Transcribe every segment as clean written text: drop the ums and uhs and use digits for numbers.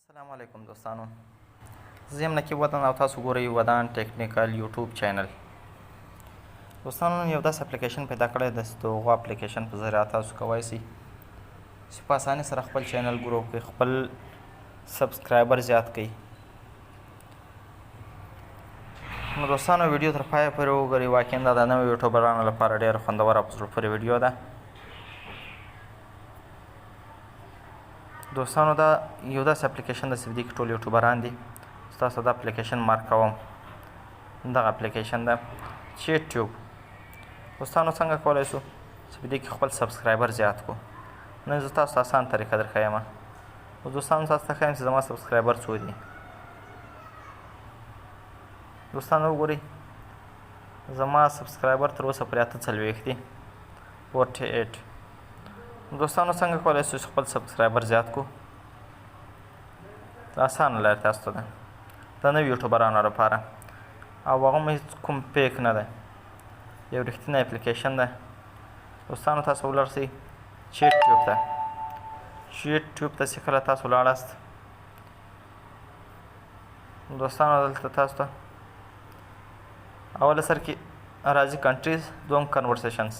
السلام علیکم دوستانو، زه یم نقیب وطن او تاسو ګورئ ودان ټیکنیکل یوټیوب چینل. دوستانو نن یو داسې اپلیکیشن پیدا کړی دی چې د هغو اپلیکیشن په ذریعه تاسو کولی شئ چې په اسانۍ سره خپل چینل ګرو کړئ، خپل سبسکرایبر زیات کړئ. نو دوستانو ویډیو تر پایه پورې وګورئ، واقعا دا د نویو یوټیوبرانو لپاره ډېره خوندوره او په زړه پورې ویډیو ده. دوستانو دا یو داسې اپلیکیشن ده چې په دې کې ټول یوټیوبران دي. ستاسو دا اپلیکیشن مارک کوم، دغه اپلیکیشن ده چیټ ټیوب. دوستانو څنګه کولی شو چې په دې کې خپل سبسکرایبر زیات کړو؟ نن زه تاسو ته اسان طریقه درښیم. دوستانو تاسو ته ښیم چې زما سبسکرایبر څو دي. دوستانو وګورئ زما سبسکرایبر تر اوسه پورې 48 دي 48. دوستانو څنګه کولی شو چې خپل سبسکرایبر زیات کړو؟ اسانه لاره تاسو ته ده د نویو یوټیوبرانو لپاره، او هغه هم هېڅ کوم پیک نه ده، یو رښتینی اپلیکیشن ده. دوستانو تاسو ولاړ شئ چیټ ټیوب ته. چیټ ټیوب ته چې کله تاسو ولاړاست، دوستانو دلته تاسو ته اوله سر کې راځي کنټریز، دوم کنورسیشنز.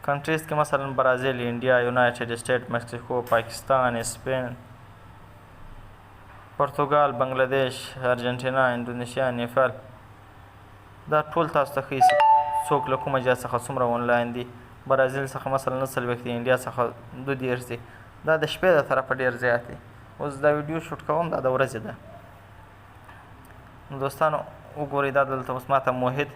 کنټریز کې مثلا برازیل، انډیا، یونایټډ اسټیټ، مکسیکو، پاکستان، اسپین، پرتګال، بنګلادیش، ارجنټینا، اندونیشیا، نیپال. دا ټول تاسو ته ښیي څوک له کومه جهه څخه څومره آنلاین دي. برازیل څخه مثلا 40 دي، انډیا څخه 32 دي. دا د شپې د طرفه ډېر زیات دي. اوس دا ویډیو شوټ کوم، دا د ورځې ده. نو دوستانو وګورئ دا دلته اوس ماته موحد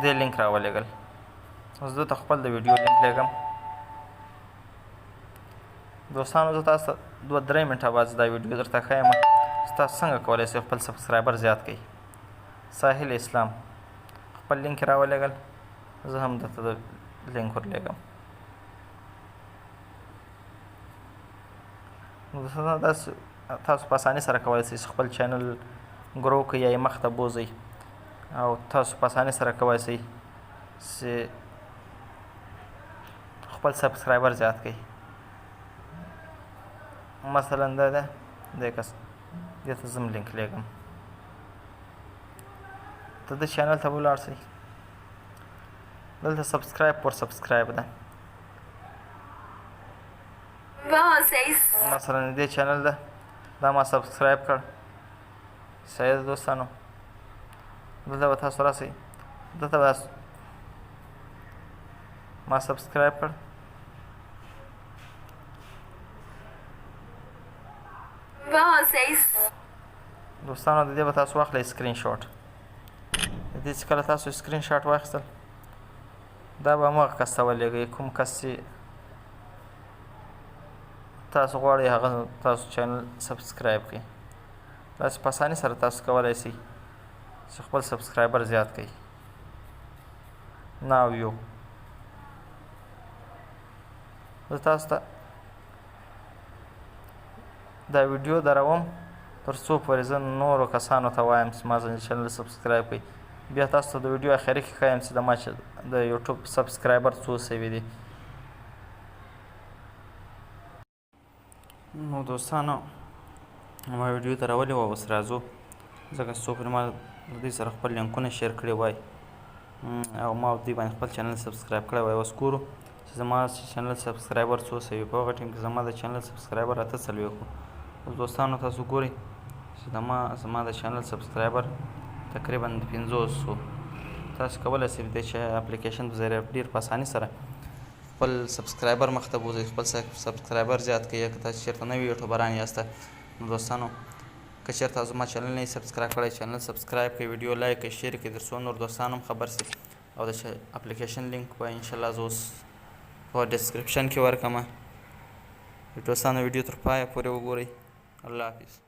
دې لینک راولېږل. اوس زه ته خپل د ویډیو لینک لېږم. دوستانو زه تاسو ته 2-3 منټه بعد دا ویډیو درته ښیم چې تاسو څنګه کولی شئ خپل سبسکرایبر زیات کړئ. ساحل اسلام خپل لینک یې راولېږل، زه هم درته د لینک ورلېږم. دوستانو داسې تاسو په اسانۍ سره کولی شئ چې خپل چینل ګرو کړئ یا یې مخ ته بوځئ، او تاسو په اسانۍ سره کولی شئ چې خپل سبسکرایبر زیات کړئ. مثلا دا ده دې کس دې ته زه هم لینک لېږم. ته د چینل ته ولاړ شئ، دلته سبسکرایب پر سبسکرایب ده. مثلا دې چینل ده، دا ما سبسکرایب کړ، صحیح ده دوستانو. دلته به تاسو راسئ، دلته به ما سبسکرایب کړ. دوستانو د دې به تاسو واخلئ سکرین شاټ. د دې چې کله تاسو سکرین شاټ واخیستل، دا به همغه کس ته ولېږئ کوم کس چې تاسو غواړئ هغه تاسو چینل سبسکرایب کړئ. داسې په اسانۍ سره تاسو کولی شئ چې خپل سبسکرایبر زیات کړئ. ناو یو زه تاسو ته دا ویډیو دروم تر څو پورې زه نورو کسانو ته وایم چې ما زموږ چینل سبسکرایب کړئ. بیا تاسو ته د ویډیو اخري کې ښیم چې د ما د یوټیوب سبسکرایبر څو سوي دي. نو دوستانو ما ویډیو ته راولې وه، اوس راځو ځکه چې څو پورې ما د دوی سره خپل لینکونه شیر کړي وای او ما دوی باندې خپل چینل سبسکرایب کړی وای. اوس ګورو چې زما چینل سبسکرایبر څو سوي. په هغه ټایم کې زما د چینل سبسکرایبر 48 وو. اوس دوستانو تاسو ګورئ چې زما د چینل سبسکرایبر تقریبا 50 وو. تاسو کولی شئ د دې اپلیکیشن په ذریعه ډېر په اسانۍ سره خپل سبسکرایبر مخ ته بوځئ، خپل سبسکرایبر زیات کړئ. که تاسو چېرته نوي یوټیوبران یاسته، نو دوستانو که چېرته زما چینل نه یې سبسکرایب کړی، چینل سبسکرایب کړئ، ویډیو لایک کړئ، شیر کړئ، تر څو نور دوستان هم خبر شي. او د اپلیکیشن لینک به انشاءالله زه اوس په ډسکرپشن کې ورکړم. دوستانو ویډیو تر پایه پورې وګورئ. الله حافظ.